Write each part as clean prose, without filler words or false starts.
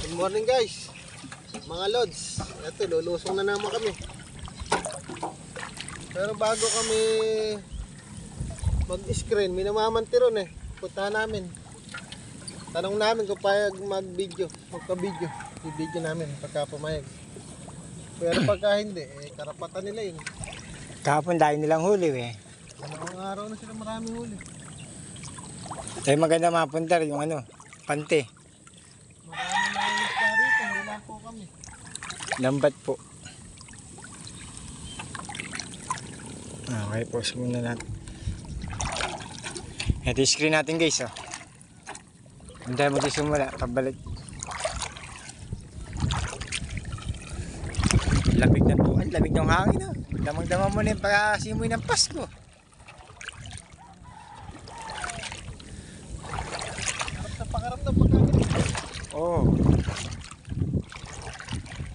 Good morning guys, mga lods. Ito, lulusong na naman kami. Pero bago kami mag-screen, may namamantiron eh. Puntahan namin. Tanong namin kung payag mag-video, magka-video. I-video namin pagka pumayag. Pero pagka hindi, karapatan nila yun. Kahapon dahil nilang huli eh. Mga araw na sila maraming huli. Ay maganda mapunta yung pante. Marami na yung isda rito, hindi lang po kami. Lambat po. Okay, pause muna natin. Ito yung screen natin guys. Hindi tayo magsisimula. Pabalik. Lamig na to. Ang lamig ng hangin. Damang-damang mo na yung pagkasimoy ng Pasko. Pakaramdam pagka Oo.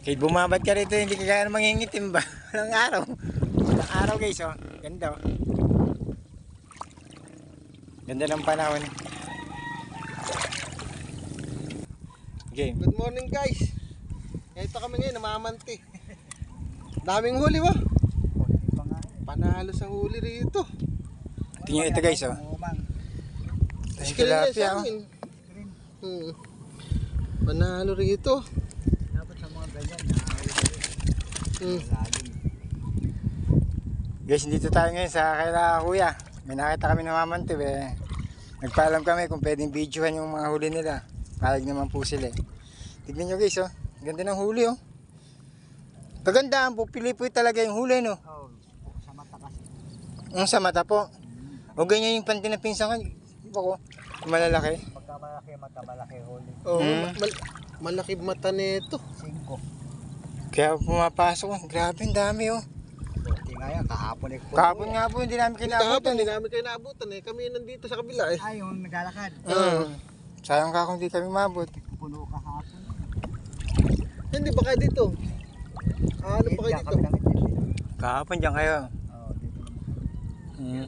Kahit bumabad ka rito, hindi ka kaya mangingitim ba? Walang araw. Walang araw guys, Ganda, Ganda ng panahon. Game. Good morning guys. Ito kami ngayon, namamanti. Daming huli ba? Panalo sa huli rito. Tingnan ito guys, Screen na tilapia, sa amin. Panalo rito. Dapat sa mga ganyan, Guys, dito tayo ngayon sa kaila kuya. May nakita kami namamanti eh. Nagpaalam kami kung pwedeng videohan yung mga huli nila. Palag naman po sila eh. Tignan nyo guys, Ganda ng huli Kagandaan po, pili-pili talaga yung huli Oo, sa mata kasi. Sa mata po. O ganyan yung panty na pinsan ko. Malalaki. Pagka malaki mata, malaki huli. Malaki mata nito. 5. Kaya pumapasok. Grabe, ang dami Buti nga yan, kahapon eh. Kahapon nga po, hindi namin Kahapon, kinabutan. hindi namin kayo naabutan eh. Kami nandito sa kabila eh. Ay, yung naglalakad. Sayang ka kung di kami mabot. Puno kahapon. Hindi ba kayo dito? Ano pa kayo dito? Kahapon dyan kayo. Oo, dito naman.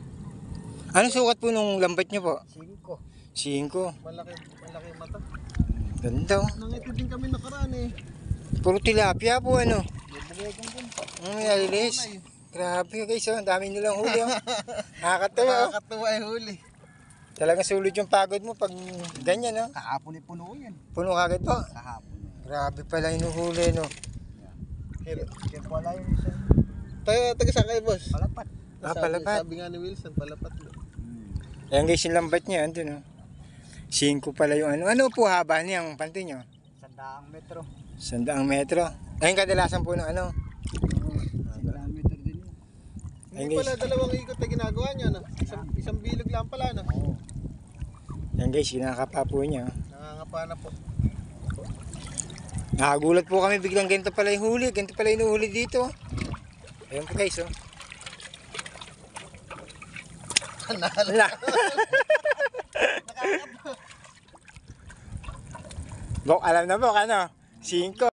Ano sukat po nung lambat nyo po? 5. 5. Malaki mata. Ganda Nangiti din kami nakaraan eh. Puro tilapia po Bubugay kong bunta. Nalilis. Grabe guys, ang dami nilang huli Nakakatawa Nakakatuwa eh huli. Talagang sulit yung pagod mo pag ganyan Kahapon eh puno yan. Puno kagad po. Kahapon. Grabe pala inuhuli Kaya pala yun isa. Taga saan kayo boss? Palapat. Palapat. Sabi nga ni Wilson, palapat. Ayan guys, yung lambat niya, andun 5 pala yung Ano po haba niyang panty nyo? 100 metro. 100 metro. Ayun kadalasan po ng 100 metro din yun. Hindi pala dalawang ikot na ginagawa niya Isang bilog lang pala Oo. Ayan guys, kinakapa po niya. Nangangapa na po. Nakagulat po kami biglang ganito pala yung huli. Ganito pala yung huli dito. Ayun po guys Wala. Bok, alam na po 5.